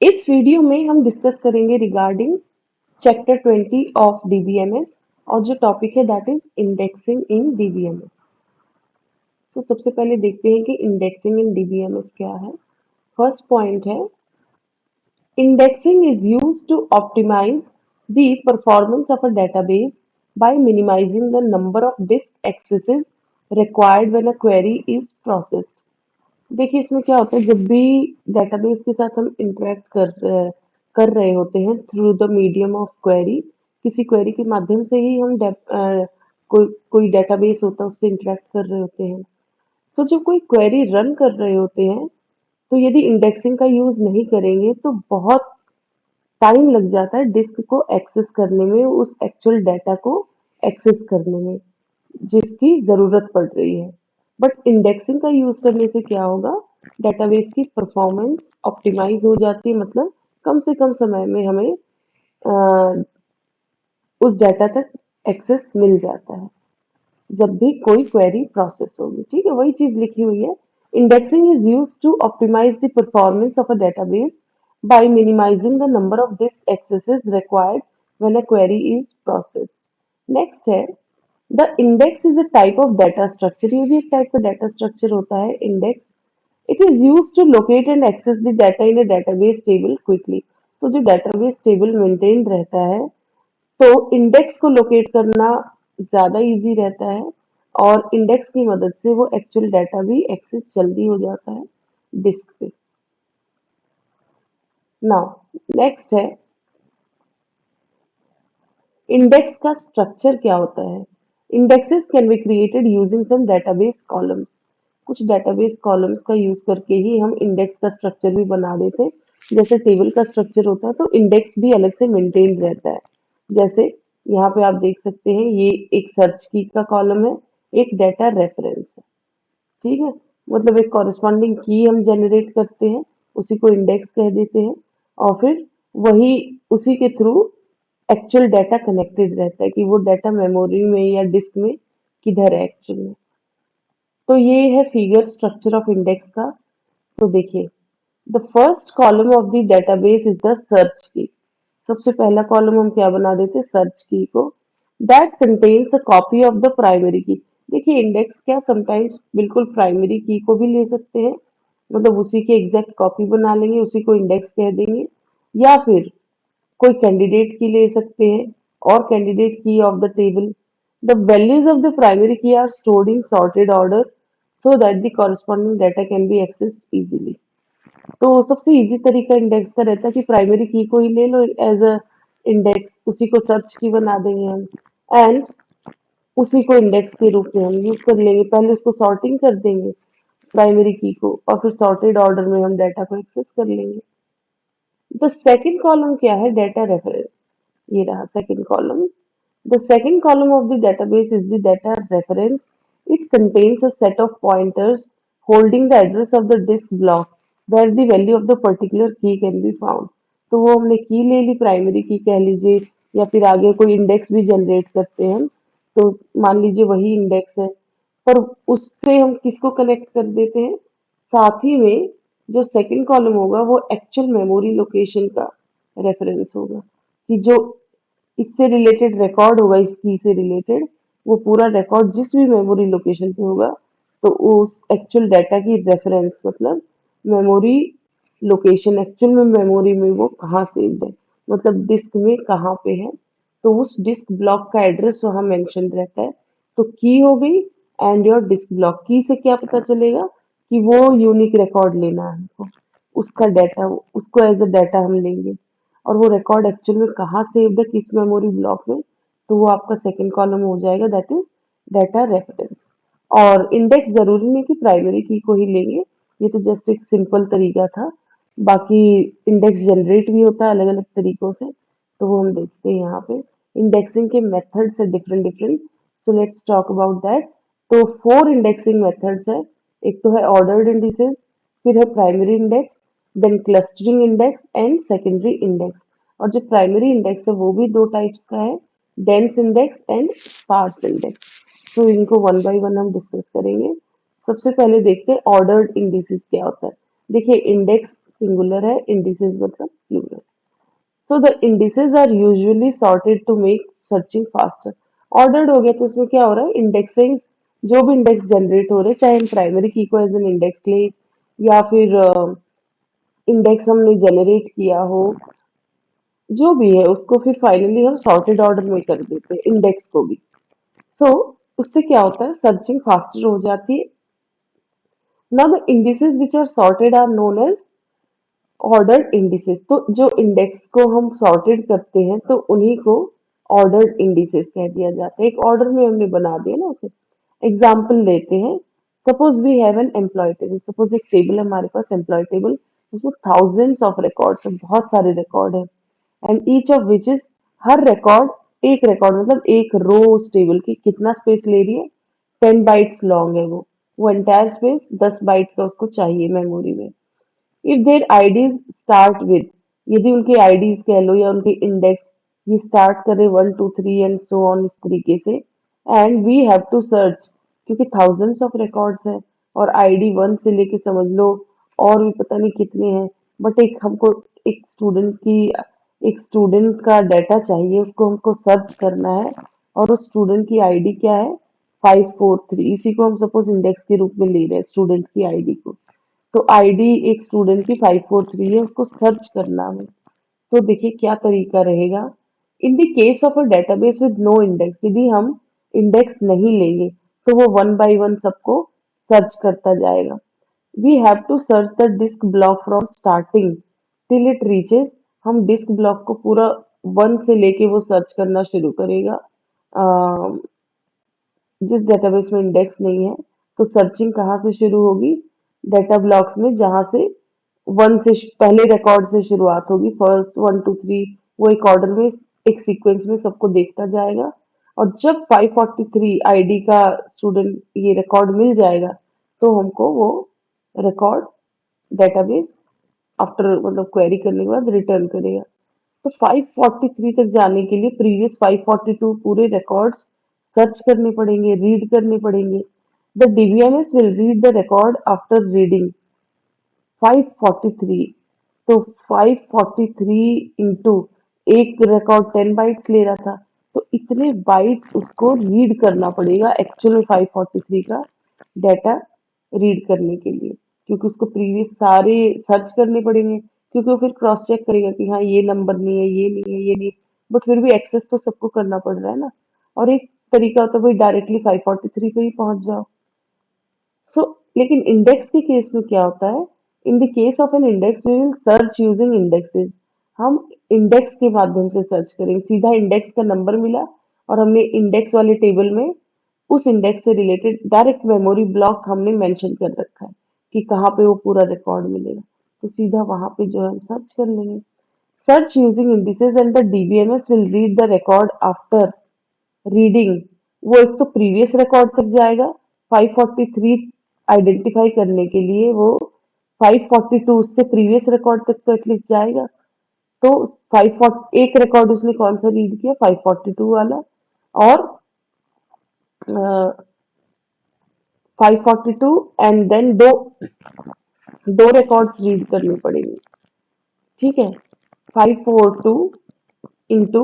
इस वीडियो में हम डिस्कस करेंगे रिगार्डिंग चैप्टर 20 ऑफ डीबीएमएस और जो टॉपिक है that is indexing in DBMS. So सबसे पहले देखते हैं कि इंडेक्सिंग इन डीबीएमएस क्या है। फर्स्ट पॉइंट है indexing is used to optimize the performance of a database by minimizing the number of disk accesses required when a query is processed। देखिए इसमें क्या होता है, जब भी डेटाबेस के साथ हम इंटरेक्ट कर रहे होते हैं through the medium of query, किसी क्वेरी के माध्यम से ही हम कोई डेटाबेस होता है उससे इंटरेक्ट कर रहे होते हैं। तो जब कोई क्वेरी रन कर रहे होते हैं तो यदि इंडेक्सिंग का यूज नहीं करेंगे तो बहुत टाइम लग जाता है डिस्क को एक्सेस करने में, उस एक्चुअल डाटा को एक्सेस करने में जिसकी जरूरत पड़ रही है। बट इंडेक्सिंग का यूज करने से क्या होगा, डेटाबेस की परफॉर्मेंस ऑप्टिमाइज हो जाती है, मतलब कम से कम समय में हमें उस डाटा तक एक्सेस मिल जाता है जब भी कोई क्वेरी प्रोसेस होगी। ठीक है, वही चीज लिखी हुई है। Indexing is use to optimise the performance of a database by minimizing the number of disk accesses required when a query is processed। Next है the index is a type of data structure. ये भी एक type का data structure होता है index. It is use to locate and access the data in a database table quickly. तो जो database table maintain रहता है तो इंडेक्स को लोकेट करना ज्यादा इजी रहता है और इंडेक्स की मदद से वो एक्चुअल डाटा भी एक्सेस जल्दी हो जाता है डिस्क पे। नाउ नेक्स्ट है इंडेक्स का स्ट्रक्चर क्या होता है। Indexes can be created using some database columns. कुछ डेटाबेस कॉलम्स का यूज करके ही हम इंडेक्स का स्ट्रक्चर भी बना देते हैं। जैसे टेबल का स्ट्रक्चर होता है तो इंडेक्स भी अलग से मेंटेन रहता है। जैसे यहाँ पे आप देख सकते हैं, ये एक सर्च की का कॉलम है, एक डाटा रेफरेंस है। ठीक है, मतलब एक कॉरेस्पॉन्डिंग की हम जनरेट करते हैं, उसी को इंडेक्स कह देते हैं और फिर वही उसी के थ्रू एक्चुअल डाटा कनेक्टेड रहता है कि वो डाटा मेमोरी में या डिस्क में किधर है एक्चुअल में। तो ये है फिगर स्ट्रक्चर ऑफ इंडेक्स का। तो देखिए the first column of the database is the search की। सबसे पहला कॉलम हम क्या बना देते हैं, सर्च की को। That contains a copy of the primary की। देखिए इंडेक्स क्या समटाइम्स बिल्कुल प्राइमरी की को भी ले सकते हैं, मतलब उसी की एग्जैक्ट कॉपी बना लेंगे, उसी को इंडेक्स कह देंगे। या फिर कोई कैंडिडेट की ले सकते हैं और candidate key of the table. The values of the primary key are stored in sorted order so that the corresponding data can be accessed easily. तो सबसे इजी तरीका इंडेक्स का रहता है कि प्राइमरी की को ही ले लो एज अ इंडेक्स, उसी को सर्च की बना देंगे हम एंड उसी को इंडेक्स के रूप में हम यूज कर लेंगे। पहले उसको सॉर्टिंग कर देंगे प्राइमरी की को और फिर सॉर्टेड ऑर्डर में हम डाटा को एक्सेस कर लेंगे। द सेकंड कॉलम क्या है, डाटा रेफरेंस। ये रहा second column. The second column of the database is the data reference. It contains a set of pointers holding the address of the disk block where the value of the particular key can be found। तो वो हमने की ले ली, primary की कह लीजिए, या फिर आगे कोई इंडेक्स भी जनरेट करते हैं तो मान लीजिए वही इंडेक्स है, पर उससे हम किसको कनेक्ट कर देते हैं, साथ ही में जो सेकंड कॉलम होगा वो एक्चुअल मेमोरी लोकेशन का रेफरेंस होगा कि जो इससे रिलेटेड रिकॉर्ड होगा, इस की से रिलेटेड वो पूरा रिकॉर्ड जिस भी मेमोरी लोकेशन पे होगा तो उस एक्चुअल डाटा की रेफरेंस मतलब मेमोरी लोकेशन एक्चुअल में मेमोरी में वो कहाँ सेव्ड है, मतलब डिस्क में कहाँ पे है, तो उस डिस्क ब्लॉक का एड्रेस वहाँ मेंशन रहता है। तो की हो गई एंड योर डिस्क ब्लॉक। की से क्या पता चलेगा कि वो यूनिक रिकॉर्ड लेना है हमको, उसका डाटा उसको एज अ डाटा हम लेंगे और वो रिकॉर्ड एक्चुअल में कहाँ सेव्ड है, किस मेमोरी ब्लॉक में, तो वो आपका सेकंड कॉलम हो जाएगा, दैट इज डाटा रेफरेंस। और इंडेक्स जरूरी नहीं कि प्राइमरी की को ही लेंगे, ये तो जस्ट एक सिंपल तरीका था। बाकी इंडेक्स जनरेट भी होता है अलग अलग तरीकों से, तो वो हम देखते हैं यहाँ पे। इंडेक्सिंग के मेथड्स है different different, so let's talk about that. तो 4 इंडेक्सिंग मेथड्स है। एक तो है ऑर्डर्ड इंडिसेस, फिर है primary index, then clustering index and secondary index. और जो प्राइमरी इंडेक्स है वो भी 2 टाइप्स का है, dense index and sparse index. तो इनको वन बाय वन हम डिस्कस करेंगे। सबसे पहले देखते हैं ऑर्डर्ड इंडिसेस क्या होता है। देखिए इंडेक्स सिंगुलर है, इंडिसेस मतलब plural. So the indices are usually sorted to make searching faster. Ordered हो गया तो इसमें क्या हो रहा है, इंडेक्सिंग, जो भी इंडेक्स जनरेट हो रहे हैं, चाहे हम प्राइमरी की को एज एन इंडेक्स ले या फिर इंडेक्स हमने जनरेट किया हो, जो भी है उसको फिर फाइनली हम सॉर्टेड ऑर्डर में कर देते हैं, इंडेक्स को भी। सो उससे क्या होता है, सर्चिंग फास्टर हो जाती है। Now the indices which are sorted are known as ordered indices. तो जो इंडेक्स को हम सॉर्टेड करते हैं तो उन्हीं को ऑर्डर्ड इंडिसेस कह दिया जाता है। एक ऑर्डर में हमने बना दिया ना उसे। एग्जाम्पल लेते हैं, suppose we have an employee table. Suppose एक टेबल है हमारे पास, एम्प्लॉय टेबल, उसमें थाउजेंड्स ऑफ रिकॉर्ड्स है, बहुत सारे रिकॉर्ड है, and each of which is, हर रिकॉर्ड, एक रिकॉर्ड मतलब एक रो उस टेबल की कितना स्पेस ले रही है, 10 बाइट्स लॉन्ग है वो एंटायर स्पेस 10 बाइट का उसको चाहिए मेमोरी में। If there IDs start with, यदि उनके आईडीज कह लो या उनके इंडेक्स ये स्टार्ट करे 1 2 3 एंड सो ऑन इस तरीके से, and we have to search, क्योंकि थाउजेंड्स ऑफ रिकॉर्ड्स है और आईडी 1 से लेके समझ लो और भी पता नहीं कितने हैं, बट एक हमको एक स्टूडेंट का डाटा चाहिए, उसको हमको सर्च करना है, और उस स्टूडेंट की आईडी क्या है, 543। इसी को हम सपोज इंडेक्स के रूप में ले रहे हैं स्टूडेंट की आईडी को। तो आईडी एक स्टूडेंट की 543 है, उसको सर्च करना है। तो देखिए क्या तरीका रहेगा। In the case of a database with no index, यदि हम इंडेक्स नहीं लेंगे तो वो वन बाय वन सबको सर्च करता जाएगा। We have to search the disk block from starting till it reaches, हम डिस्क ब्लॉक को पूरा वन से लेके वो सर्च करना शुरू करेगा। जिस डेटाबेस में इंडेक्स नहीं है तो सर्चिंग कहाँ से शुरू होगी, डेटा ब्लॉक्स में, जहां से वन से पहले रिकॉर्ड से शुरुआत होगी, फर्स्ट 1 2 3, वो एक ऑर्डर में एक सीक्वेंस में सबको देखता जाएगा। और जब 543 आईडी का स्टूडेंट ये रिकॉर्ड मिल जाएगा तो हमको वो रिकॉर्ड डेटाबेस आफ्टर मतलब क्वेरी करने के बाद रिटर्न करेगा। तो 543 तक जाने के लिए प्रीवियस 542 पूरे रिकॉर्ड्स सर्च करने पड़ेंगे, रीड करने पड़ेंगे। The DBMS will read the record after reading 543। तो 543 इंटू एक रिकॉर्ड 10 बाइट्स ले रहा था, तो इतने बाइट्स उसको रीड करना पड़ेगा एक्चुअल में 543 का डाटा रीड करने के लिए, क्योंकि उसको प्रीवियस सारे सर्च करने पड़ेंगे, क्योंकि वो फिर क्रॉस चेक करेगा कि हाँ ये नंबर नहीं है, ये नहीं है, ये नहीं है, बट फिर भी एक्सेस तो सबको करना पड़ रहा है ना। और एक तरीका होता है भाई डायरेक्टली 543 पे ही पहुंच जाओ। सो लेकिन इंडेक्स के केस में क्या होता है, in the case of an index we will search using indexes. हम इंडेक्स के माध्यम से सर्च करेंगे, सीधा इंडेक्स का नंबर मिला और हमने इंडेक्स वाले टेबल में उस इंडेक्स से रिलेटेड डायरेक्ट मेमोरी ब्लॉक हमने मेंशन कर रखा है कि कहाँ पे वो पूरा रिकॉर्ड मिलेगा, तो सीधा वहां पे जो है हम सर्च कर लेंगे। Search using indices and the DBMS will read the record after reading, वो एक तो प्रीवियस रिकॉर्ड तक जाएगा, 543 आइडेंटिफाई करने के लिए वो 542 उससे प्रीवियस रिकॉर्ड तक तो एटलीस्ट जाएगा। तो 540 एक रिकॉर्ड उसने कौन सा रीड किया, 542 वाला, और 542 एंड देन दो दो रिकॉर्ड्स रीड करने पड़ेंगे, ठीक है। 542 इंटू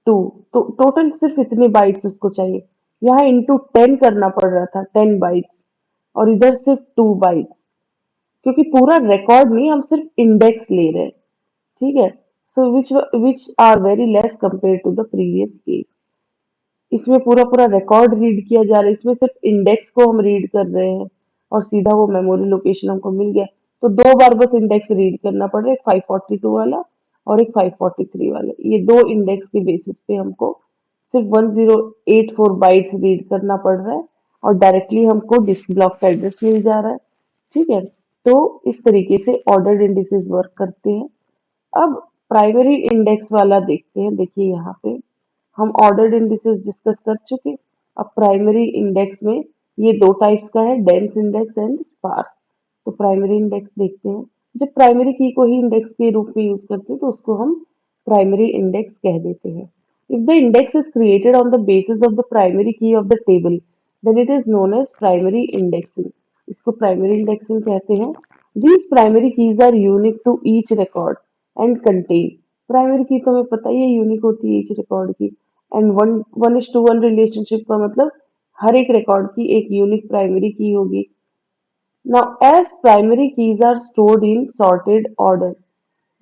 2, तो टोटल सिर्फ इतने बाइट्स उसको चाहिए। यहाँ इंटू 10 करना पड़ रहा था, 10 बाइट्स, और इधर सिर्फ 2 बाइट्स, क्योंकि पूरा रिकॉर्ड नहीं, हम सिर्फ इंडेक्स ले रहे हैं, ठीक है। So which are very less compare to the previous case. इसमें पूरा पूरा रिकॉर्ड रीड किया जा रहा है, इसमें सिर्फ इंडेक्स को हम रीड कर रहे हैं और सीधा वो मेमोरी लोकेशन हमको मिल गया। तो दो बार बस इंडेक्स रीड करना पड़ रहा है, एक 542 वाला और एक 543 वाला। ये दो इंडेक्स के बेसिस पे हमको सिर्फ 1084 बाइट्स रीड करना पड़ रहा है और डायरेक्टली हमको डिस्क ब्लॉक का एड्रेस मिल जा रहा है, ठीक है। तो इस तरीके से ऑर्डर्ड इंडिसेस वर्क करते हैं। अब प्राइमरी इंडेक्स वाला देखते हैं। देखिए यहाँ पे हम ऑर्डर्ड इंडिसेस डिस्कस कर चुके। अब प्राइमरी इंडेक्स में ये दो टाइप्स का है, डेंस इंडेक्स एंड स्पार्स। तो प्राइमरी इंडेक्स देखते हैं। जब प्राइमरी की को ही इंडेक्स के रूप में यूज करते हैं तो उसको हम प्राइमरी इंडेक्स कह देते हैं। If the index is created on the basis of the primary key of the table then it is known as primary indexing. इसको प्राइमरी इंडेक्सिंग कहते हैं। These primary keys are unique to each record and contain. Primary की तो हमें पता ही है unique होती है each रिकॉर्ड की, and one one is to one relationship का मतलब हर एक रिकॉर्ड की एक यूनिक प्राइमरी की होगी. Now, as primary keys are stored in sorted order,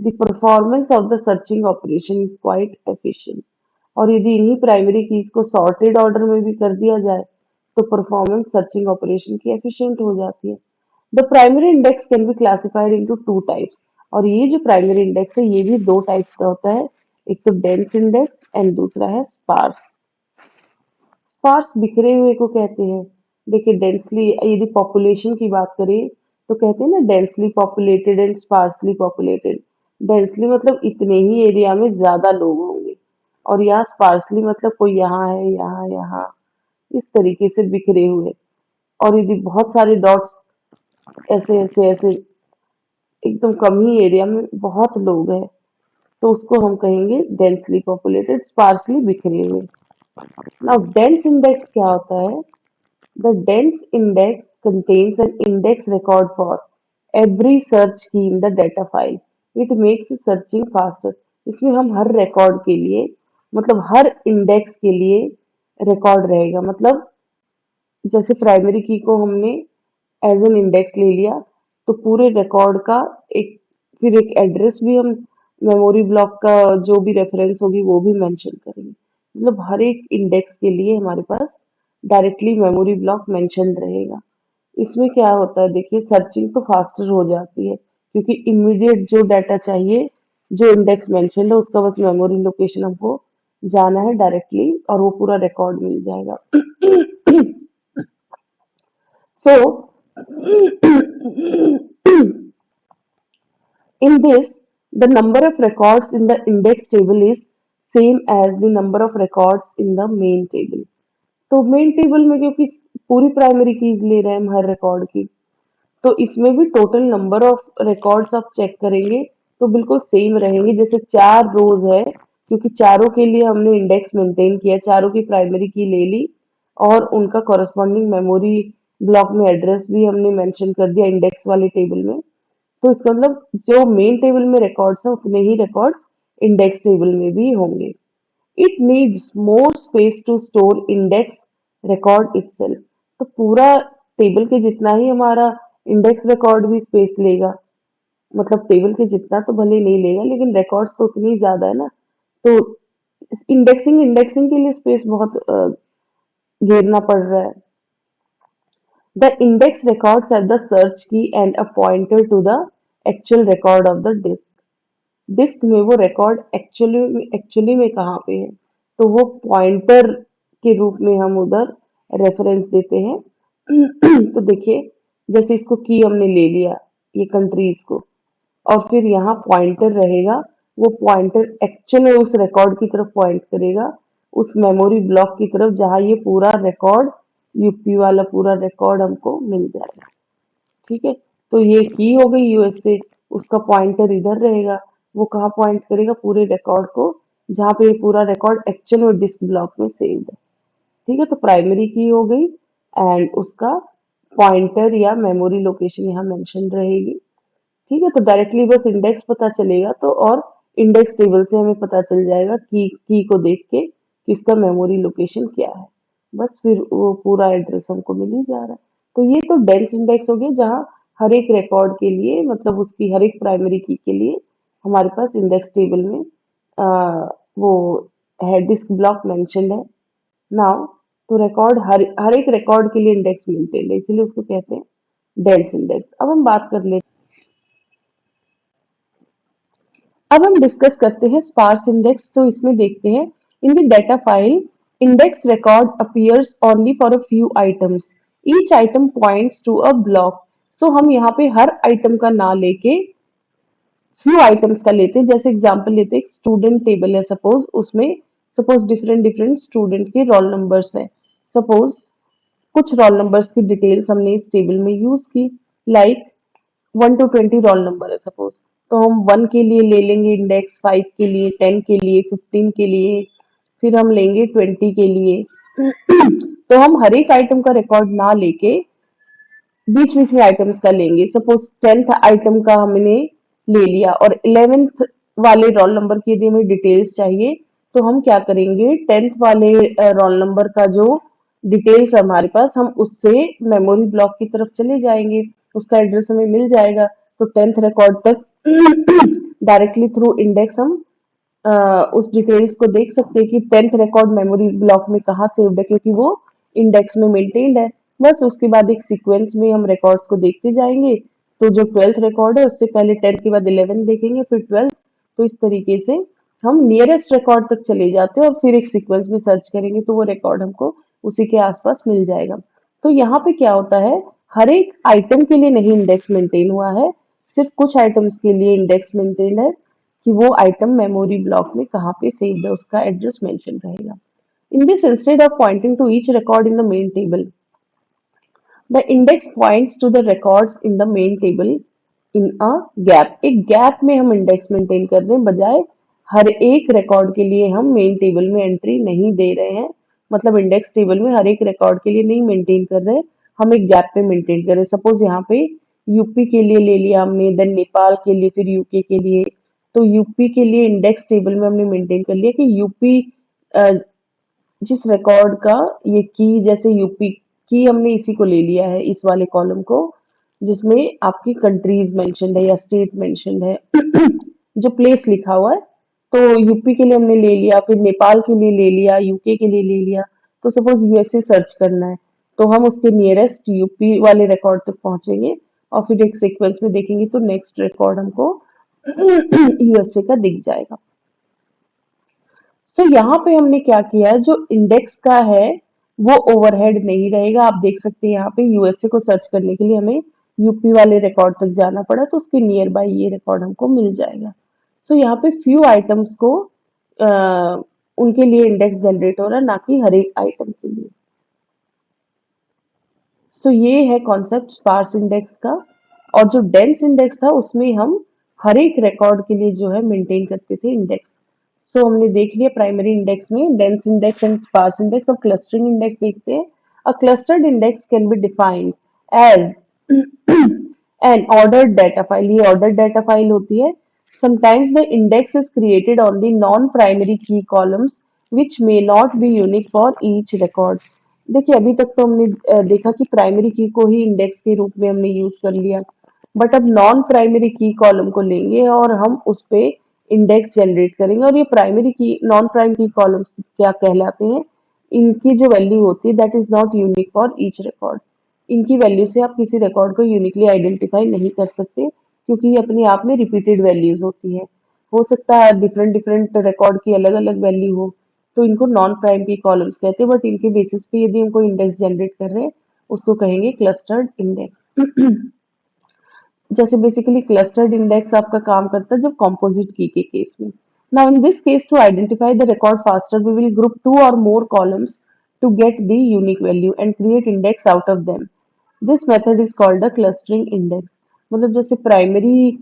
the performance of the searching operation is quite efficient. और यदि इन्हीं प्राइमरी कीज को सॉर्टेड ऑर्डर में भी कर दिया जाए तो परफॉर्मेंस सर्चिंग ऑपरेशन की एफिशिएंट हो जाती है. The primary index can be classified into two types. और ये जो प्राइमरी इंडेक्स है ये भी दो टाइप्स का होता है. एक तो डेंस इंडेक्स एंड दूसरा है स्पार्स. स्पार्स बिखरे हुए को कहते हैं. देखिए डेंसली यदि पॉपुलेशन की बात करें तो कहते हैं ना densely populated and sparsely populated. Densely मतलब इतने ही एरिया में ज्यादा लोग होंगे और यहाँ स्पार्सली मतलब कोई यहाँ है यहाँ यहाँ इस तरीके से बिखरे हुए. और यदि बहुत सारे डॉट्स ऐसे ऐसे ऐसे एकदम कम ही एरिया में बहुत लोग हैं तो उसको हम कहेंगे डेंसली पॉपुलेटेड स्पार्सली बिखरे हुए. नाउ डेंस इंडेक्स क्या होता है? The dense index contains an index record for every search key in the data file. It makes searching faster. इसमें हम हर रिकॉर्ड के लिए मतलब हर इंडेक्स के लिए रिकॉर्ड रहेगा. मतलब जैसे प्राइमरी की को हमने एज एन इंडेक्स ले लिया तो पूरे रिकॉर्ड का एक फिर एक एड्रेस भी हम मेमोरी ब्लॉक का जो भी रेफरेंस होगी वो भी मेंशन करेंगे. मतलब हर एक इंडेक्स के लिए हमारे पास डायरेक्टली मेमोरी ब्लॉक मेंशन रहेगा. इसमें क्या होता है देखिए सर्चिंग तो फास्टर हो जाती है क्योंकि इमीडिएट जो डाटा चाहिए जो इंडेक्स मेंशन है उसका बस मेमोरी लोकेशन हमको जाना है डायरेक्टली और वो पूरा रिकॉर्ड मिल जाएगा. So, in this, the number of records in the index table is same as the number of records in the main table. तो मेन टेबल में क्योंकि पूरी प्राइमरी कीज ले रहे हैं हम हर रिकॉर्ड की तो इसमें भी टोटल नंबर ऑफ रिकॉर्ड्स आप चेक करेंगे तो बिल्कुल सेम रहेंगे. जैसे चार रोज है क्योंकि चारों के लिए हमने इंडेक्स मेंटेन किया चारों की प्राइमरी की ले ली और उनका कॉरेस्पॉन्डिंग मेमोरी ब्लॉक में एड्रेस भी हमने मेंशन कर दिया इंडेक्स वाले टेबल में. तो इसका मतलब जो मेन टेबल में रिकॉर्ड्स है उतने ही रिकॉर्ड्स इंडेक्स टेबल में भी होंगे. It needs more space to store index record itself. तो पूरा टेबल के जितना ही हमारा इंडेक्स रिकॉर्ड भी स्पेस लेगा. मतलब टेबल के जितना तो भले नहीं लेगा लेकिन रिकॉर्ड्स तो उतनी ही ज्यादा है ना. तो इंडेक्सिंग इंडेक्सिंग के लिए स्पेस बहुत घेरना पड़ रहा है. The index records have the search key and a pointer to the actual record of the disk. Disk में वो रिकॉर्ड एक्चुअली में कहाँ पे है तो वो पॉइंटर के रूप में हम उधर रेफरेंस देते हैं. तो देखिए जैसे इसको की हमने ले लिया ये कंट्रीज को और फिर यहाँ पॉइंटर रहेगा. वो पॉइंटर एक्चुअल में उस रिकॉर्ड की तरफ पॉइंट करेगा उस मेमोरी ब्लॉक की तरफ जहाँ ये पूरा रिकॉर्ड यूपी वाला पूरा रिकॉर्ड हमको मिल जाएगा. ठीक है. तो ये की हो गई यूएसए. उसका पॉइंटर इधर रहेगा. वो कहाँ पॉइंट करेगा पूरे रिकॉर्ड को जहाँ पे ये पूरा रिकॉर्ड एक्चुअल में डिस्क ब्लॉक में सेव्ड है. ठीक है. तो प्राइमरी की हो गई एंड उसका पॉइंटर या मेमोरी लोकेशन यहाँ मेंशन रहेगी. ठीक है. तो डायरेक्टली बस इंडेक्स पता चलेगा तो और इंडेक्स टेबल से हमें पता चल जाएगा की को देख के कि इसका मेमोरी लोकेशन क्या है. बस फिर वो पूरा एड्रेस हमको मिल ही जा रहा है. तो ये तो डेंस इंडेक्स हो गया जहाँ हर एक रिकॉर्ड के लिए मतलब उसकी हर एक प्राइमरी की के लिए हमारे पास इंडेक्स टेबल में वो है डिस्क ब्लॉक मेंशन्ड है. नाउ तो रिकॉर्ड हर एक रिकॉर्ड के लिए इंडेक्स मेंटेन है इसलिए उसको कहते हैं डेंस इंडेक्स. अब हम बात कर लेते अब हम डिस्कस करते हैं स्पार्स इंडेक्स. तो इसमें देखते हैं in the data file index record appears only for a few items. Each item points to a block. So हम यहाँ पे हर आइटम का नाम लेके फ्यू आइटम्स का लेते हैं. जैसे एग्जांपल लेते हैं एक स्टूडेंट टेबल है सपोज उसमें सपोज डिफरेंट डिफरेंट स्टूडेंट के रोल नंबर्स हैं. सपोज कुछ रोल नंबर्स की डिटेल्स हमने इस टेबल में यूज की लाइक 1 to 20 रोल नंबर है सपोज तो हम 1 के लिए ले लेंगे इंडेक्स 5 के लिए 10 के लिए 15 के लिए फिर हम लेंगे 20 के लिए. तो हम हर एक आइटम का रिकॉर्ड ना लेके बीच बीच में आइटम्स का लेंगे। सपोज 10th आइटम का हमने ले लिया और 11th वाले रोल नंबर की यदि हमें डिटेल्स चाहिए तो हम क्या करेंगे, 10th वाले रोल नंबर का जो डिटेल्स हमारे पास, हम उससे मेमोरी ब्लॉक की तरफ चले जाएंगे, उसका एड्रेस हमें मिल जाएगा। तो 10th रिकॉर्ड तक डायरेक्टली थ्रू इंडेक्स हम उस डिटेल्स को देख सकते हैं कि 10th रिकॉर्ड मेमोरी ब्लॉक में कहाँ सेव्ड है, क्योंकि वो इंडेक्स में मेंटेन्ड है। बस उसके बाद एक सीक्वेंस में हम रिकॉर्ड्स को देखते जाएंगे। तो जो 12th रिकॉर्ड है उससे पहले 10 के बाद 11 देखेंगे, फिर 12। तो इस तरीके से हम नियरेस्ट रिकॉर्ड तक चले जाते हैं और फिर एक सीक्वेंस में सर्च करेंगे तो वो रिकॉर्ड हमको उसी के आसपास मिल जाएगा। तो यहाँ पे क्या होता है, हर एक आइटम के लिए नहीं इंडेक्स मेंटेन हुआ है, सिर्फ कुछ आइटम्स के लिए इंडेक्स मेंटेन है कि वो आइटम मेमोरी ब्लॉक में कहाँ पे सेव्ड है, उसका एड्रेस मेंशन रहेगा। In this, instead of pointing to each record in the main table, the index points to the records in the main table in a gap. एक gap में हम index maintain कर रहे हैं, बजाय हर एक रिकॉर्ड के लिए हम मेन टेबल में एंट्री नहीं दे रहे हैं। मतलब इंडेक्स टेबल में हर एक रिकॉर्ड के लिए नहीं मेंटेन कर रहे हैं, हम एक गैप में मेंटेन कर रहे हैं। सपोज यहाँ पे यूपी के लिए ले लिया हमने, देन नेपाल के लिए, फिर यूके के लिए। तो यूपी के लिए इंडेक्स टेबल में हमने मेंटेन कर लिया कि यूपी जिस रिकॉर्ड का ये की, जैसे यूपी की हमने इसी को ले लिया है, इस वाले कॉलम को जिसमें आपकी कंट्रीज मेंशन्ड है या स्टेट मेंशन्ड है जो प्लेस लिखा हुआ है। तो यूपी के लिए हमने ले लिया, फिर नेपाल के लिए ले लिया, यूके के लिए ले लिया। तो सपोज यूएसए सर्च करना है तो हम उसके नियरेस्ट यूपी वाले रिकॉर्ड तक पहुंचेंगे और फिर एक सीक्वेंस में देखेंगे तो नेक्स्ट रिकॉर्ड हमको यूएसए का दिख जाएगा। सो यहाँ पे हमने क्या किया है, जो इंडेक्स का है वो ओवरहेड नहीं रहेगा। आप देख सकते हैं यहाँ पे यूएसए को सर्च करने के लिए हमें यूपी वाले रिकॉर्ड तक जाना पड़ा, तो उसके नियर बाय ये रिकॉर्ड हमको मिल जाएगा। सो यहाँ पे फ्यू आइटम्स को उनके लिए इंडेक्स जनरेट हो रहा है, ना कि हर एक आइटम के लिए। सो ये है कॉन्सेप्ट स्पार्स इंडेक्स का। और जो डेंस इंडेक्स था उसमें हम हर एक रिकॉर्ड के लिए जो है मेंटेन करते थे इंडेक्स। सो हमने देख लिया प्राइमरी इंडेक्स में dense index and sparse index. अब क्लस्टरिंग इंडेक्स देखते हैं। A clustered index can be defined as an ordered data file. ये ऑर्डर्ड डाटा फाइल होती है। Sometimes the index is created on the non-primary key columns which may not be unique for each record. देखिए अभी तक तो हमने देखा कि प्राइमरी की को ही इंडेक्स के रूप में हमने यूज कर लिया, बट अब नॉन प्राइमरी की कॉलम को लेंगे और हम उस पे इंडेक्स जनरेट करेंगे। और ये प्राइमरी की नॉन प्राइम की कॉलम्स क्या कहलाते हैं, इनकी जो वैल्यू होती है that is not unique for each record. इनकी वैल्यू से आप किसी रिकॉर्ड को यूनिकली आइडेंटिफाई नहीं कर सकते, क्योंकि ये अपने आप में रिपीटेड वैल्यूज होती है। हो सकता है डिफरेंट डिफरेंट रिकॉर्ड की अलग अलग वैल्यू हो, तो इनको नॉन प्राइम की कॉलम्स कहते हैं। बट इनके बेसिस पे यदि हम कोई इंडेक्स जनरेट कर रहे हैं उसको कहेंगे क्लस्टर्ड इंडेक्स। जैसे बेसिकली क्लस्टर्ड इंडेक्स आपका काम करता है जब कॉम्पोजिट की के केस में। Now in this case to identify the record faster we will group two or more columns to get the unique value and create index out of them. This method is called a clustering index. मतलब जैसे primary,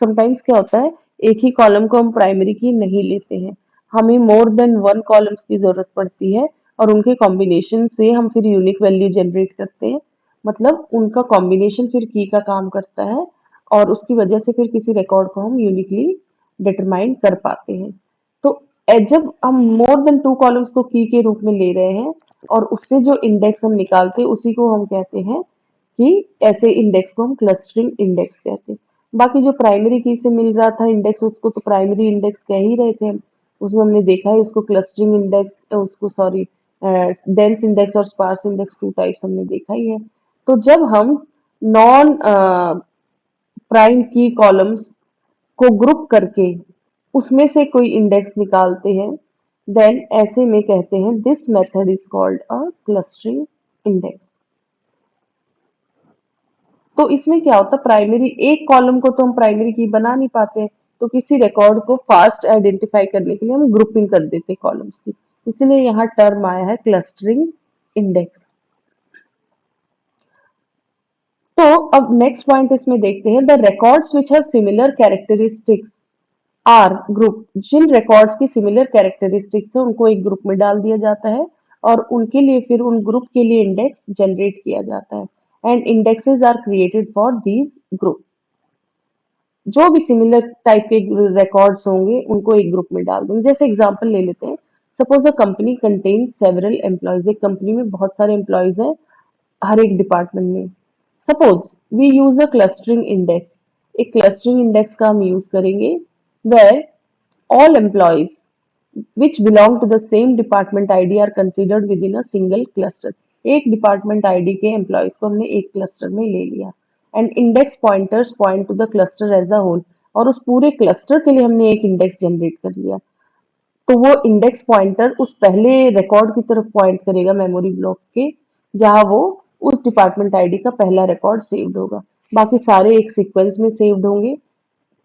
sometimes क्या होता है, एक ही column को हम primary की नहीं लेते हैं, हमें मोर देन वन कॉलम्स की जरूरत पड़ती है और उनके कॉम्बिनेशन से हम फिर यूनिक वैल्यू जनरेट करते हैं। मतलब उनका कॉम्बिनेशन फिर की का काम करता है और उसकी वजह से फिर किसी रिकॉर्ड को हम यूनिकली डिटरमाइन कर पाते हैं। तो जब हम मोर देन टू कॉलम्स को की के रूप में ले रहे हैं और उससे जो इंडेक्स हम निकालते हैं उसी को हम कहते हैं कि ऐसे इंडेक्स को हम क्लस्टरिंग इंडेक्स कहते हैं। बाकी जो प्राइमरी की से मिल रहा था इंडेक्स उसको तो प्राइमरी इंडेक्स कह ही रहे थे हम। उसमें हमने देखा है उसको क्लस्टरिंग इंडेक्स, उसको सॉरी डेंस इंडेक्स और स्पार्स इंडेक्स टू टाइप्स हमने देखा ही है। तो जब हम नॉन प्राइम की कॉलम्स को ग्रुप करके उसमें से कोई इंडेक्स निकालते हैं, देन ऐसे में कहते हैं this method is called a clustering index. तो इसमें क्या होता है, प्राइमरी एक कॉलम को तो हम प्राइमरी की बना नहीं पाते, तो किसी रिकॉर्ड को फास्ट आइडेंटिफाई करने के लिए हम ग्रुपिंग कर देते कॉलम्स की। इसलिए यहाँ टर्म आया है क्लस्टरिंग इंडेक्स। तो अब नेक्स्ट पॉइंट इसमें देखते हैं, the records which have similar characteristics are group. जिन रिकॉर्ड्स की सिमिलर कैरेक्टरिस्टिक्स है उनको एक ग्रुप में डाल दिया जाता है और उनके लिए फिर उन ग्रुप के लिए इंडेक्स जनरेट किया जाता है। and indexes are created for these group. जो भी सिमिलर टाइप के रिकॉर्ड्स होंगे उनको एक ग्रुप में डाल देंगे। जैसे एग्जांपल ले लेते हैं, suppose a company contain several employees, एक कंपनी में बहुत सारे एम्प्लॉयज हैं हर एक डिपार्टमेंट में। Suppose we use a clustering index, एक क्लस्टरिंग इंडेक्स का हम यूज करेंगे where all employees which belong to the same department ID are considered within a single cluster. एक डिपार्टमेंट आईडी के एम्प्लॉयज को हमने एक क्लस्टर में ले लिया and index pointers point to the cluster as a whole, और उस पूरे क्लस्टर के लिए हमने एक इंडेक्स जनरेट कर लिया। तो वो इंडेक्स पॉइंटर उस पहले रिकॉर्ड की तरफ पॉइंट करेगा मेमोरी ब्लॉक के, जहां वो उस डिपार्टमेंट आईडी का पहला रिकॉर्ड सेव्ड होगा। बाकी सारे एक सीक्वेंस में सेव्ड होंगे।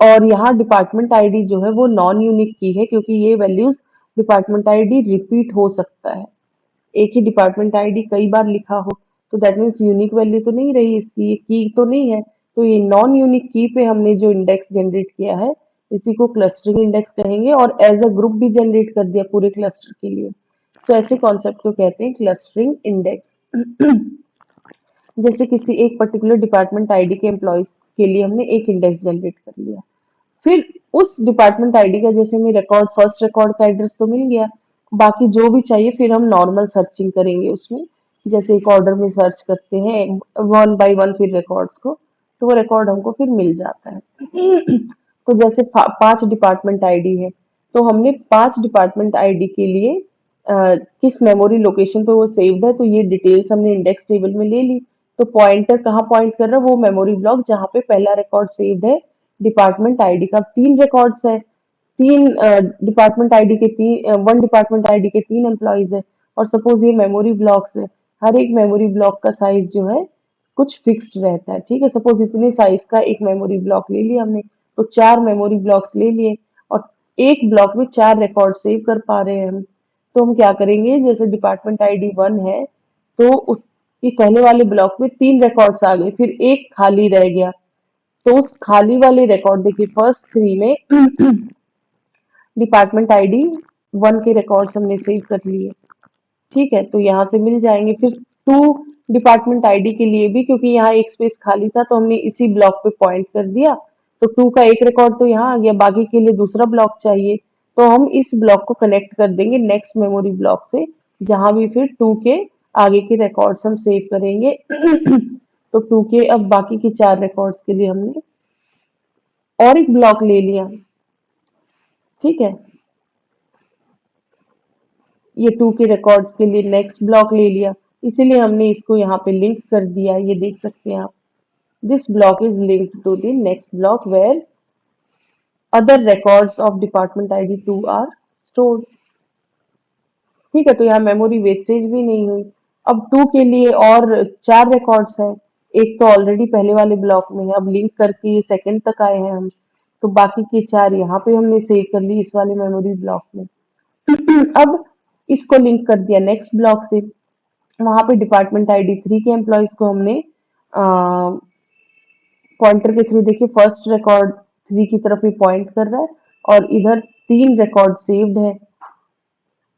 और यहाँ डिपार्टमेंट आईडी जो है वो नॉन यूनिक की है, क्योंकि ये वैल्यूज डिपार्टमेंट आईडी रिपीट हो सकता है। एक ही डिपार्टमेंट आईडी कई बार लिखा हो तो दैट मीन्स यूनिक वैल्यू तो नहीं रही इसकी, ये की तो नहीं है। तो ये नॉन यूनिक की पे हमने जो इंडेक्स जनरेट किया है इसी को क्लस्टरिंग इंडेक्स कहेंगे, और एज अ ग्रुप भी जनरेट कर दिया पूरे क्लस्टर के लिए। सो ऐसे कॉन्सेप्ट को कहते हैं क्लस्टरिंग इंडेक्स। जैसे किसी एक पर्टिकुलर डिपार्टमेंट आईडी के एम्प्लॉयज के लिए हमने एक इंडेक्स जनरेट कर लिया। फिर उस डिपार्टमेंट आईडी का जैसे हमें रिकॉर्ड, फर्स्ट रिकॉर्ड का एड्रेस तो मिल गया, बाकी जो भी चाहिए फिर हम नॉर्मल सर्चिंग करेंगे उसमें, जैसे एक ऑर्डर में सर्च करते हैं वन बाय वन फिर रिकॉर्ड्स को, तो वो रिकॉर्ड हमको फिर मिल जाता है। तो जैसे 5 डिपार्टमेंट आईडी है, तो हमने 5 डिपार्टमेंट आईडी के लिए किस मेमोरी लोकेशन पे वो सेव्ड है, तो ये डिटेल्स हमने इंडेक्स टेबल में ले ली। तो पॉइंटर कहाँ पॉइंट कर रहा है, वो मेमोरी ब्लॉक जहाँ पे पहला रिकॉर्ड सेव्ड है डिपार्टमेंट आईडी का। 3 रिकॉर्ड्स है, तीन डिपार्टमेंट आईडी के तीन, वन डिपार्टमेंट आईडी के 3 एम्प्लॉयज है, और सपोज ये मेमोरी ब्लॉक्स है, हर एक मेमोरी ब्लॉक का साइज जो है कुछ फिक्स्ड रहता है। ठीक है, सपोज इतने साइज का एक मेमोरी ब्लॉक ले लिया हमने, तो 4 मेमोरी ब्लॉक्स ले लिए, और एक ब्लॉक में 4 रिकॉर्ड सेव कर पा रहे हैं हम। तो हम क्या करेंगे, जैसे डिपार्टमेंट आईडी 1 है, तो उस ये पहले वाले ब्लॉक में 3 रिकॉर्ड्स आ गए, फिर एक खाली रह गया। तो उस खाली वाले रिकॉर्ड, देखिए फर्स्ट 3 में डिपार्टमेंट आईडी 1 के रिकॉर्ड्स हमने सेव कर लिए। ठीक है, तो यहाँ से मिल जाएंगे। फिर 2 डिपार्टमेंट आईडी के लिए भी, क्योंकि यहाँ एक स्पेस खाली था तो हमने इसी ब्लॉक पे पॉइंट कर दिया, तो 2 का एक रिकॉर्ड तो यहाँ आ गया, बाकी के लिए दूसरा ब्लॉक चाहिए, तो हम इस ब्लॉक को कनेक्ट कर देंगे नेक्स्ट मेमोरी ब्लॉक से, जहां भी फिर 2 के आगे के रिकॉर्ड्स हम सेव करेंगे। तो 2 के अब बाकी के 4 रिकॉर्ड्स के लिए हमने और एक ब्लॉक ले लिया। ठीक है, ये 2 के रिकॉर्ड्स के लिए नेक्स्ट ब्लॉक ले लिया, इसीलिए हमने इसको यहाँ पे लिंक कर दिया, ये देख सकते हैं आप। This block is linked to the next block where other records of department ID 2 are stored. ठीक है, तो यहाँ मेमोरी वेस्टेज भी नहीं हुई। अब 2 के लिए और 4 रिकॉर्ड्स हैं, एक तो ऑलरेडी पहले वाले ब्लॉक में है, अब लिंक करके ये सेकंड तक आए हैं हम, तो बाकी के 4 यहाँ पे हमने सेव कर ली इस वाले मेमोरी ब्लॉक में। अब इसको लिंक कर दिया नेक्स्ट ब्लॉक से, वहां पे डिपार्टमेंट आईडी 3 के एम्प्लॉयज को हमने पॉइंटर के थ्रू, देखिए फर्स्ट रिकॉर्ड 3 की तरफ ही पॉइंट कर रहा है, और इधर 3 रिकॉर्ड सेव्ड है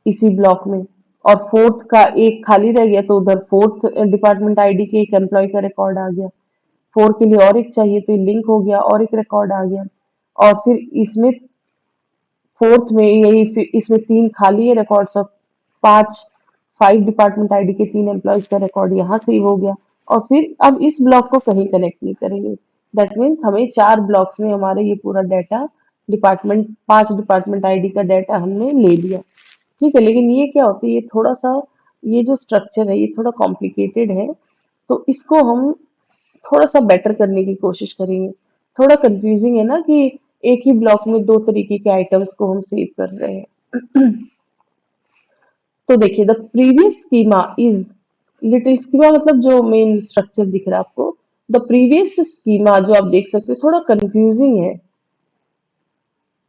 इसी ब्लॉक में, और फोर्थ का एक खाली रह गया, तो उधर फोर्थ डिपार्टमेंट आईडी के एक एम्प्लॉय का रिकॉर्ड आ गया। 4 के लिए और एक चाहिए, तो लिंक हो गया और एक रिकॉर्ड आ गया। और फिर इसमें फोर्थ में यही, इसमें 3 खाली है रिकॉर्ड्स, ऑफ 5 डिपार्टमेंट आईडी के 3 एम्प्लॉयज का रिकॉर्ड यहाँ सेव हो गया। और फिर अब इस ब्लॉक को कहीं कनेक्ट नहीं करेंगे, दैट मीन्स हमें 4 ब्लॉक्स में हमारे ये पूरा डाटा, 5 डिपार्टमेंट आईडी का डाटा हमने ले लिया। ठीक है, लेकिन ये क्या होता है, ये थोड़ा सा, ये जो स्ट्रक्चर है ये थोड़ा कॉम्प्लिकेटेड है, तो इसको हम थोड़ा सा बेटर करने की कोशिश करेंगे। थोड़ा कंफ्यूजिंग है ना कि एक ही ब्लॉक में 2 तरीके के आइटम्स को हम सेव कर रहे हैं। तो देखिए, the previous schema is little, schema मतलब जो मेन स्ट्रक्चर दिख रहा है आपको, द प्रीवियस स्कीमा जो आप देख सकते हो थोड़ा कंफ्यूजिंग है।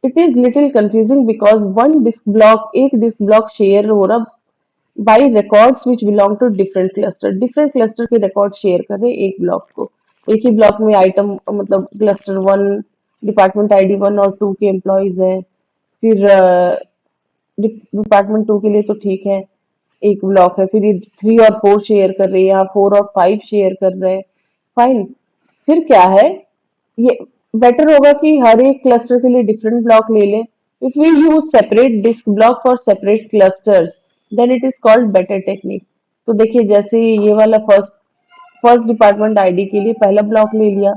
It is little confusing because one disk block, एक डिस्क ब्लॉक शेयर हो रहा by records which belong to different cluster, different cluster के रिकॉर्ड शेयर कर रहे हैं एक ब्लॉक को। एक ही ब्लॉक में आइटम, मतलब क्लस्टर 1 डिपार्टमेंट आईडी 1 और 2 के एम्प्लॉयज है, फिर डिपार्टमेंट 2 के लिए तो ठीक है, एक ब्लॉक है, फिर ये 3 और 4 शेयर कर रही है, यहाँ 4 और 5 शेयर कर रहे हैं। फाइन। फिर क्या है, ये बेटर होगा कि हर एक क्लस्टर के लिए डिफरेंट ब्लॉक ले लें। If we use separate disk block for separate clusters then it is called better technique. तो देखिए, जैसे ये वाला फर्स्ट फर्स्ट डिपार्टमेंट आईडी के लिए पहला ब्लॉक ले लिया,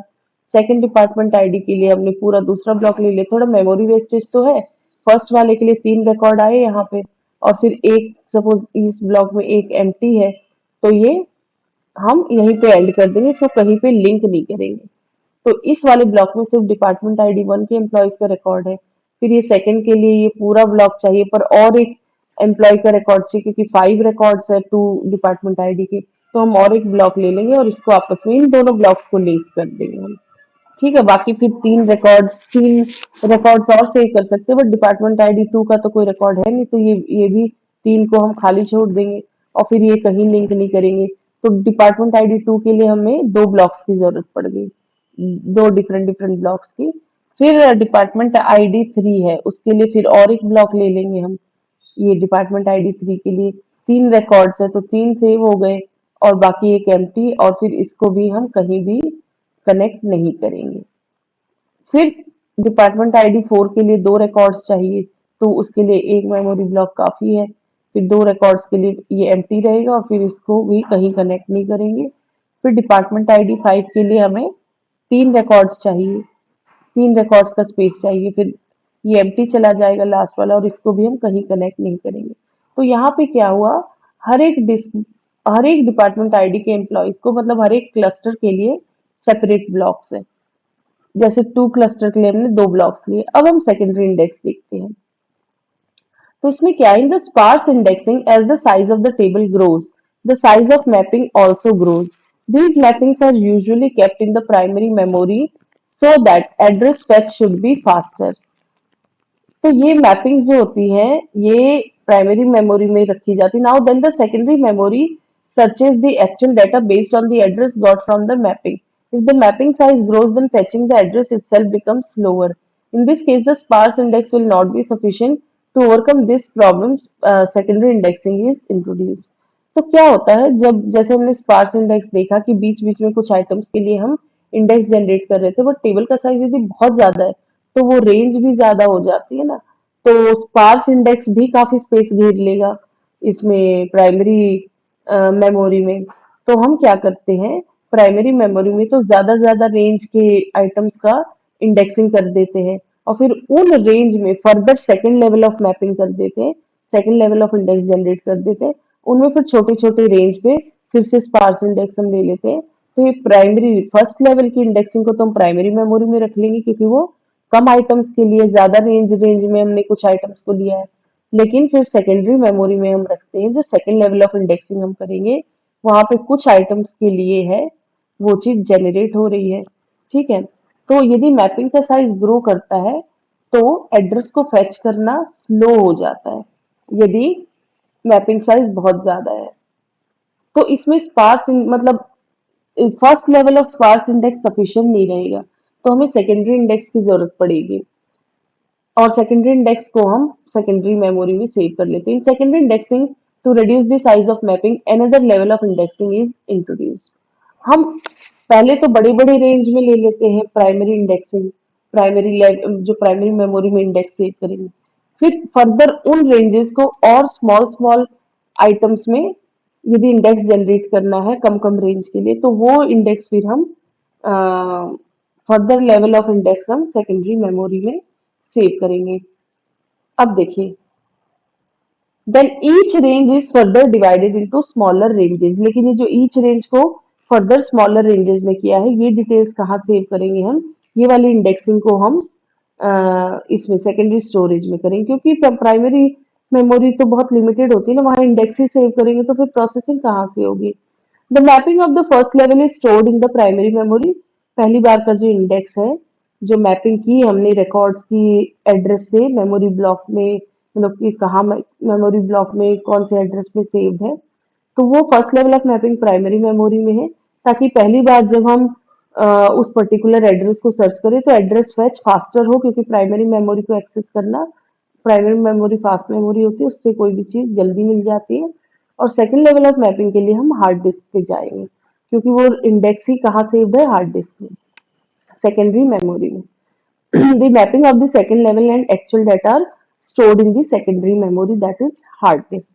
सेकंड डिपार्टमेंट आईडी के लिए हमने पूरा दूसरा ब्लॉक ले लिया। थोड़ा मेमोरी वेस्टेज तो है, फर्स्ट वाले के लिए 3 रिकॉर्ड आए यहाँ पे, और फिर एक सपोज इस ब्लॉक में एक एम्प्टी है, तो ये हम यहीं पे एंड कर देंगे, इसको कहीं पे लिंक नहीं करेंगे। तो इस वाले ब्लॉक में सिर्फ डिपार्टमेंट आईडी 1 के एम्प्लॉयज का रिकॉर्ड है। फिर ये सेकंड के लिए ये पूरा ब्लॉक चाहिए, पर और एक एम्प्लॉय का रिकॉर्ड चाहिए, क्योंकि 5 रिकॉर्ड्स है 2 डिपार्टमेंट आईडी के। तो हम और एक ब्लॉक ले लेंगे और इसको आपस में इन दोनों ब्लॉक्स को लिंक कर देंगे हम। ठीक है, बाकी फिर 3 रिकॉर्ड्स और सेव कर सकते हैं, बट डिपार्टमेंट आईडी 2 का तो कोई रिकॉर्ड है नहीं, तो ये भी 3 को हम खाली छोड़ देंगे और फिर ये कहीं लिंक नहीं करेंगे। तो डिपार्टमेंट आईडी 2 के लिए हमें 2 ब्लॉक्स की जरूरत पड़ गई, 2 डिफरेंट ब्लॉक्स की। फिर डिपार्टमेंट आईडी 3 है, उसके लिए फिर और एक ब्लॉक ले लेंगे हम। ये डिपार्टमेंट आईडी 3 के लिए 3 रिकॉर्ड्स है, तो 3 सेव हो गए और बाकी एक एम्प्टी, और फिर इसको भी हम कहीं भी कनेक्ट नहीं करेंगे। फिर डिपार्टमेंट आईडी 4 के लिए 2 रिकॉर्ड्स चाहिए, तो उसके लिए एक मेमोरी ब्लॉक काफी है। फिर 2 रिकॉर्ड्स के लिए ये एम्प्टी रहेगा और फिर इसको भी कहीं कनेक्ट नहीं करेंगे। फिर डिपार्टमेंट आईडी 5 के लिए हमें 3 रिकॉर्ड्स चाहिए, 3 रिकॉर्ड्स का स्पेस चाहिए, फिर ये एम्प्टी चला जाएगा लास्ट वाला, और इसको भी हम कहीं कनेक्ट नहीं करेंगे। तो यहाँ पे क्या हुआ, हर एक डिस्क हर एक डिपार्टमेंट आईडी के एम्प्लॉयज को, मतलब हर एक क्लस्टर के लिए सेपरेट ब्लॉक्स है। जैसे 2 क्लस्टर के लिए हमने 2 ब्लॉक्स लिए। अब हम सेकेंडरी इंडेक्स देखते हैं। तो इसमें क्या है, in the sparse indexing as the size of the table grows the size of mapping also grows. These mappings are usually kept in the primary memory so that address fetch should be faster. तो ये mappings जो होती हैं ये primary memory में रखी जाती है। Now then the secondary memory searches the actual data based on the address got from the mapping. If the mapping size grows, then fetching the address itself becomes slower. In this case, the sparse index will not be sufficient to overcome this problem. Secondary indexing is introduced. तो क्या होता है, जब जैसे हमने sparse index देखा कि बीच बीच में कुछ आइटम्स के लिए हम इंडेक्स जनरेट कर रहे थे, बट टेबल का साइज यदि बहुत ज्यादा है तो वो रेंज भी ज्यादा हो जाती है ना। तो स्पार्स इंडेक्स भी काफी स्पेस घेर लेगा इसमें प्राइमरी मेमोरी में। तो हम क्या करते हैं, प्राइमरी मेमोरी में तो ज्यादा रेंज के आइटम्स का इंडेक्सिंग कर देते हैं, और फिर उन रेंज में further second level of mapping कर देते हैं, second level of index generate कर देते हैं। उनमें फिर छोटे छोटे रेंज पे फिर से स्पार्स इंडेक्स हम ले लेते हैं। तो ये प्राइमरी फर्स्ट लेवल की इंडेक्सिंग को तो हम प्राइमरी मेमोरी में रख लेंगे, क्योंकि वो कम आइटम्स के लिए ज्यादा रेंज में हमने कुछ आइटम्स को लिया है। लेकिन फिर सेकेंडरी मेमोरी में हम रखते हैं, जो सेकेंड लेवल ऑफ इंडेक्सिंग हम करेंगे वहां पे कुछ आइटम्स के लिए है वो चीज जेनरेट हो रही है। ठीक है, तो यदि मैपिंग का साइज ग्रो करता है तो एड्रेस को फेच करना स्लो हो जाता है, यदि मैपिंग साइज बहुत ज्यादा है। तो इसमें मतलब first level of sparse index sufficient नहीं रहेगा, तो हमें सेकेंडरी इंडेक्स की जरूरत पड़ेगी, और सेकेंडरी इंडेक्स को हम सेकेंडरी मेमोरी में सेव कर लेते हैं। In secondary indexing to reduce the size of mapping another level of indexing is introduced. हम पहले तो बड़े बड़े रेंज में ले लेते हैं प्राइमरी इंडेक्सिंग, जो प्राइमरी मेमोरी में इंडेक्स सेव करेंगे। फिर फर्दर उन रेंजेस को और स्मॉल स्मॉल आइटम्स में यदि इंडेक्स जनरेट करना है कम कम रेंज के लिए, तो वो इंडेक्स फिर हम फर्दर लेवल ऑफ इंडेक्स हम सेकेंडरी मेमोरी में सेव करेंगे। अब देखिए, then each range is further divided into smaller ranges. लेकिन ये जो ईच रेंज को फर्दर स्मॉलर रेंजेस में किया है, ये डिटेल्स कहाँ सेव करेंगे हम, ये वाली इंडेक्सिंग को हम इसमें सेकेंडरी स्टोरेज में करेंगे, क्योंकि प्राइमरी मेमोरी तो बहुत लिमिटेड होती है ना, वहां इंडेक्स ही सेव करेंगे तो फिर प्रोसेसिंग कहाँ से होगी। The mapping of the first level is stored in the primary memory. पहली बार का जो इंडेक्स है, जो मैपिंग की हमने रिकॉर्ड्स की एड्रेस से मेमोरी ब्लॉक में, मतलब कि कहाँ मेमोरी ब्लॉक में कौन से एड्रेस में सेव्ड है, तो वो first level of mapping primary memory में है, ताकि पहली बार जब हम उस पर्टिकुलर एड्रेस को सर्च करें तो एड्रेस फेच फास्टर हो, क्योंकि प्राइमरी मेमोरी को एक्सेस करना, प्राइमरी मेमोरी फास्ट मेमोरी होती है, उससे कोई भी चीज जल्दी मिल जाती है। और सेकंड लेवल ऑफ मैपिंग के लिए हम हार्ड डिस्क पे जाएंगे, क्योंकि वो इंडेक्स ही कहाँ सेव्ड है, हार्ड डिस्क में, सेकेंडरी मेमोरी में। The mapping of the second level and actual data are stored in the secondary memory, that is hard disk.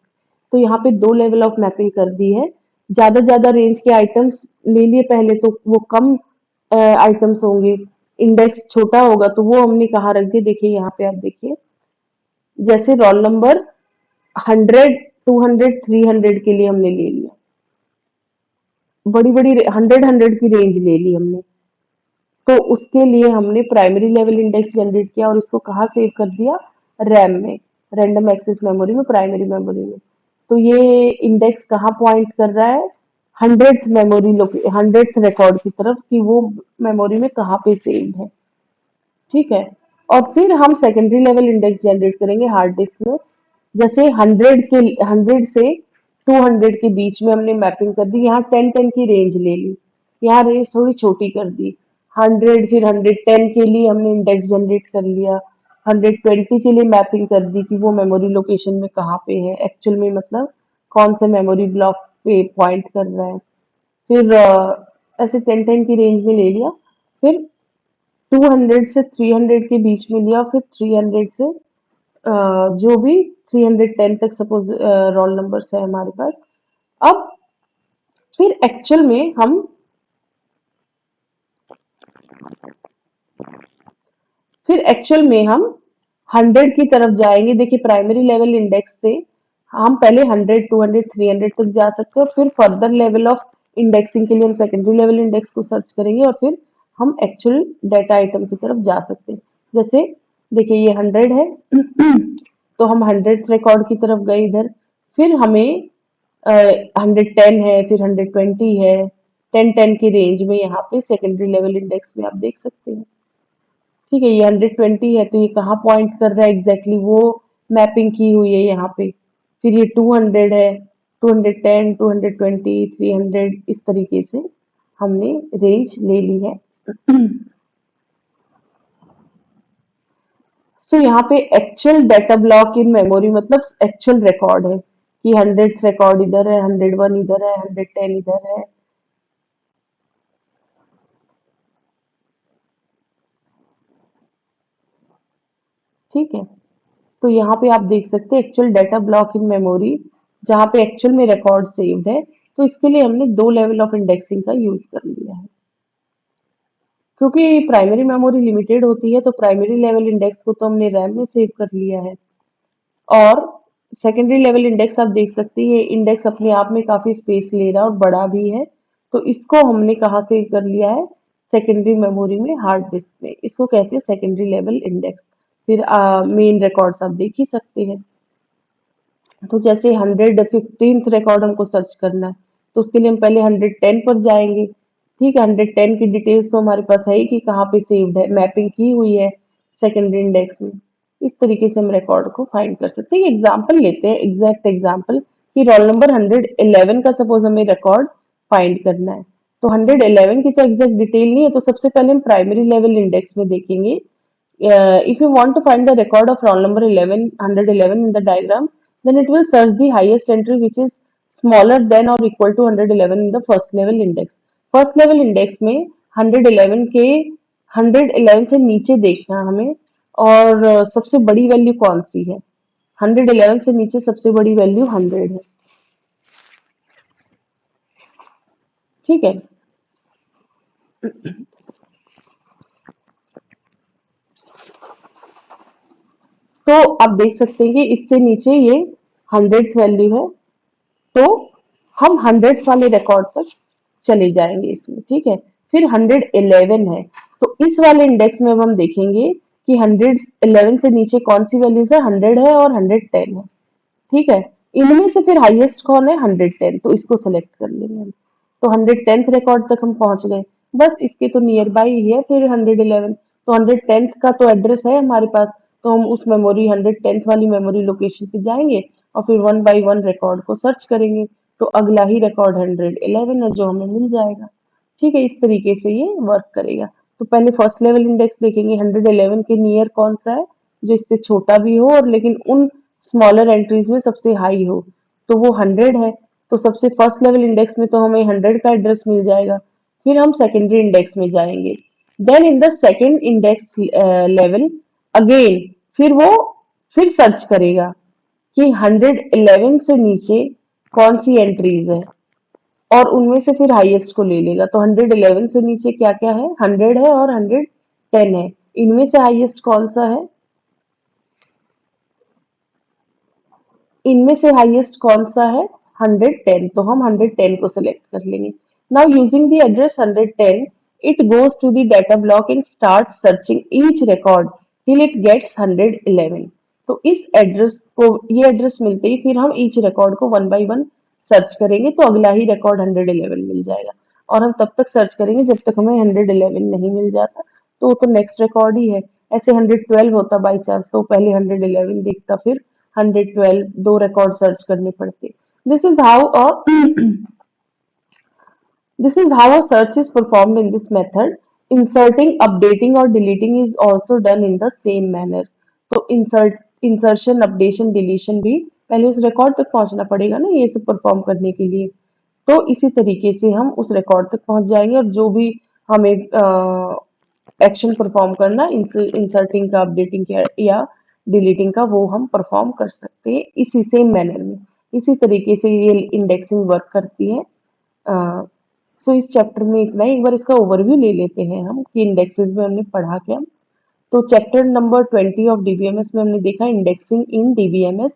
तो यहाँ पे दो लेवल ऑफ मैपिंग कर दी है। ज्यादा रेंज के आइटम्स ले लिए पहले, तो वो कम आइटम्स होंगे, इंडेक्स छोटा होगा, तो वो हमने कहाँ रख दिया, देखिए यहाँ पे आप देखिए, जैसे रोल नंबर 100, 200, 300 के लिए हमने ले लिया, बड़ी बड़ी 100 की रेंज ले ली हमने, तो उसके लिए हमने प्राइमरी लेवल इंडेक्स जनरेट किया और इसको कहाँ सेव कर दिया, रैम में, रैंडम एक्सेस मेमोरी में, प्राइमरी मेमोरी में। तो ये इंडेक्स कहाँ पॉइंट कर रहा है, 100th रिकॉर्ड की तरफ, कि वो मेमोरी में कहाँ पे सेव्ड है। ठीक है, और फिर हम सेकेंडरी लेवल इंडेक्स जनरेट करेंगे हार्ड डिस्क में। जैसे 100 से 200 के बीच में हमने मैपिंग कर दी, यहाँ 10 की रेंज ले ली, यहाँ रेंज थोड़ी छोटी कर दी, 100 फिर 110 के लिए हमने इंडेक्स जनरेट कर लिया, 120 के लिए मैपिंग कर दी कि वो मेमोरी लोकेशन में कहाँ पे है एक्चुअल में, मतलब कौन से मेमोरी ब्लॉक पे पॉइंट कर रहा है। फिर ऐसे 10 की रेंज में ले लिया, फिर 200 से 300 के बीच में लिया, फिर 300 से जो भी 310 तक सपोज रोल नंबर्स है हमारे पास। अब फिर एक्चुअल में हम 100 की तरफ जाएंगे। देखिए प्राइमरी लेवल इंडेक्स से हम पहले 100, 200, 300 तक जा सकते हैं, और फिर फर्दर लेवल ऑफ इंडेक्सिंग के लिए हम सेकेंडरी लेवल इंडेक्स को सर्च करेंगे, और फिर हम एक्चुअल डाटा आइटम की तरफ जा सकते हैं। जैसे देखिए ये 100 है, तो हम 100th रिकॉर्ड की तरफ गए इधर, फिर हमें 110 है, फिर 120 है, 10 की रेंज में यहाँ पे सेकेंडरी लेवल इंडेक्स में आप देख सकते हैं। ठीक है, ये 120 है, तो ये कहाँ पॉइंट कर रहा है एग्जैक्टली, वो मैपिंग की हुई है यहाँ पे। फिर ये 200 है, 210, 220, 300, इस तरीके से हमने रेंज ले ली है। सो यहाँ पे actual data block in memory मतलब एक्चुअल रिकॉर्ड है, कि 100th रिकॉर्ड इधर है, 101 इधर है, 110 इधर है। ठीक है, तो यहाँ पे आप देख सकते हैं actual data block in memory, जहाँ पे एक्चुअल में रिकॉर्ड सेव्ड है। तो इसके लिए हमने दो लेवल ऑफ इंडेक्सिंग का यूज कर लिया है, क्योंकि प्राइमरी मेमोरी लिमिटेड होती है, तो प्राइमरी लेवल इंडेक्स को तो हमने रैम में सेव कर लिया है, और सेकेंडरी लेवल इंडेक्स आप देख सकते हैं, ये इंडेक्स अपने आप में काफी स्पेस ले रहा है और बड़ा भी है, तो इसको हमने कहाँ सेव कर लिया है, सेकेंडरी मेमोरी में, हार्ड डिस्क में। इसको कहते हैं सेकेंडरी लेवल इंडेक्स। फिर मेन रिकॉर्ड्स आप देख ही सकते हैं। तो जैसे 115th रिकॉर्ड हमको सर्च करना है, तो उसके लिए हम पहले 110 पर जाएंगे। ठीक है, 110 की डिटेल्स तो हमारे पास है ही कि कहाँ पे सेव्ड है, मैपिंग की हुई है सेकेंडरी इंडेक्स में। इस तरीके से हम रिकॉर्ड को फाइंड कर सकते हैं। एग्जाम्पल लेते हैं, एग्जैक्ट एग्जाम्पल, कि रोल नंबर 111 का सपोज हमें रिकॉर्ड फाइंड करना है, तो 111 की तो एग्जैक्ट डिटेल नहीं है, तो सबसे पहले हम प्राइमरी लेवल इंडेक्स में देखेंगे। If you want to find the record of roll number 111 in the diagram, then it will search the highest entry which is smaller than or equal to 111 in the first level index. First level index में 111 के 111 से नीचे देखना है हमें, और सबसे बड़ी वैल्यू कौन सी है, 111 से नीचे सबसे बड़ी वैल्यू 100 है। ठीक है, तो आप देख सकते हैं कि इससे नीचे ये 100th वैल्यू है, तो हम 100 वाले रिकॉर्ड तक चले जाएंगे इसमें। ठीक है, फिर 111 है, तो इस वाले इंडेक्स में अब हम देखेंगे कि 111 से नीचे कौन सी वैल्यूज है, 100 है और 110 है। ठीक है, इनमें से फिर हाईएस्ट कौन है, 110, तो इसको सेलेक्ट कर लेंगे हम। तो 110th रिकॉर्ड तक हम पहुंच गए, बस इसके तो नियर बाई ही है फिर 111, तो 110th का तो एड्रेस है हमारे पास, तो हम उस मेमोरी 110th वाली मेमोरी लोकेशन पे जाएंगे, और फिर वन बाई वन रिकॉर्ड को सर्च करेंगे, तो अगला ही रिकॉर्ड 111 है जो हमें मिल जाएगा। ठीक है, इस तरीके से ये वर्क करेगा। तो पहले फर्स्ट लेवल इंडेक्स देखेंगे 111 के नियर कौन सा है, जो इससे छोटा भी हो और लेकिन उन स्मॉलर एंट्रीज में सबसे हाई हो, तो वो 100 है। तो सबसे फर्स्ट लेवल इंडेक्स में तो हमें 100 का एड्रेस मिल जाएगा। फिर हम सेकेंडरी इंडेक्स में जाएंगे। Then in the second index level again फिर वो फिर सर्च करेगा कि 111 से नीचे कौन सी एंट्रीज है, और उनमें से फिर हाईएस्ट को ले लेगा। तो 111 से नीचे क्या क्या है, 100 है और 110 है। इनमें से हाईएस्ट कौन सा है, इनमें से हाईएस्ट कौन सा है, 110। तो हम 110 को सिलेक्ट कर लेंगे। Now using the address 110 it goes to the data block and start searching each record till it gets 111। तो इस एड्रेस को, ये एड्रेस मिलते ही फिर हम ईच रिकॉर्ड को वन बाय वन सर्च करेंगे, तो अगला ही रिकॉर्ड 111 मिल जाएगा। और हम तब तक सर्च करेंगे जब तक हमें 111 नहीं मिल जाता, तो वो तो नेक्स्ट रिकॉर्ड ही है। ऐसे 112 होता बाई चांस, तो पहले 111 देखता, फिर 112, दो रिकॉर्ड सर्च करने पड़ते। This is how a this is how a search is performed in this method. Inserting, updating or deleting is also done in the same manner. तो इंसर्शन, अपडेशन, डिलीशन भी पहले उस रिकॉर्ड तक पहुंचना पड़ेगा ना, ये सब परफॉर्म करने के लिए। तो इसी तरीके से हम उस रिकॉर्ड तक पहुंच जाएंगे, और जो भी हमें एक्शन परफॉर्म करना, इंसर्टिंग का, अपडेटिंग का या डिलीटिंग का, वो हम परफॉर्म कर सकते हैं इसी सेम मैनर में। इसी तरीके से ये इंडेक्सिंग वर्क करती है। सो इस चैप्टर में इतना ही। एक बार इसका ओवरव्यू ले लेते हैं हम कि इंडेक्सेस में हमने पढ़ा क्या। तो चैप्टर नंबर 20 ऑफ डीबीएमएस में हमने देखा इंडेक्सिंग इन डीबीएमएस।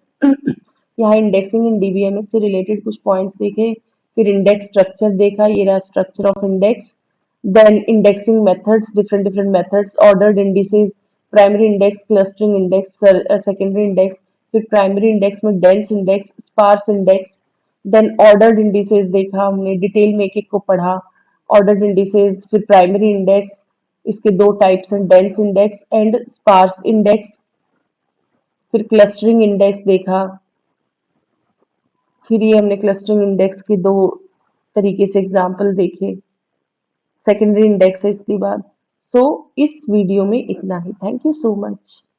यहाँ इंडेक्सिंग इन डीबीएमएस से रिलेटेड कुछ पॉइंट्स देखे। फिर इंडेक्स स्ट्रक्चर देखा, ये रहा structure of index. Then indexing methods, different different methods, ordered indices, primary index, clustering index, secondary index. फिर प्राइमरी इंडेक्स में dense index, sparse index. Then ordered indices देखा हमने, डिटेल में एक एक को पढ़ा। ऑर्डर्ड इंडिसेस, फिर प्राइमरी इंडेक्स, इसके दो टाइप्स हैं, dense index and sparse index. फिर क्लस्टरिंग इंडेक्स देखा। फिर ये हमने क्लस्टरिंग इंडेक्स के दो तरीके से एग्जाम्पल देखे। सेकेंडरी इंडेक्स है इसके बाद। सो इस वीडियो में इतना ही। Thank you so much.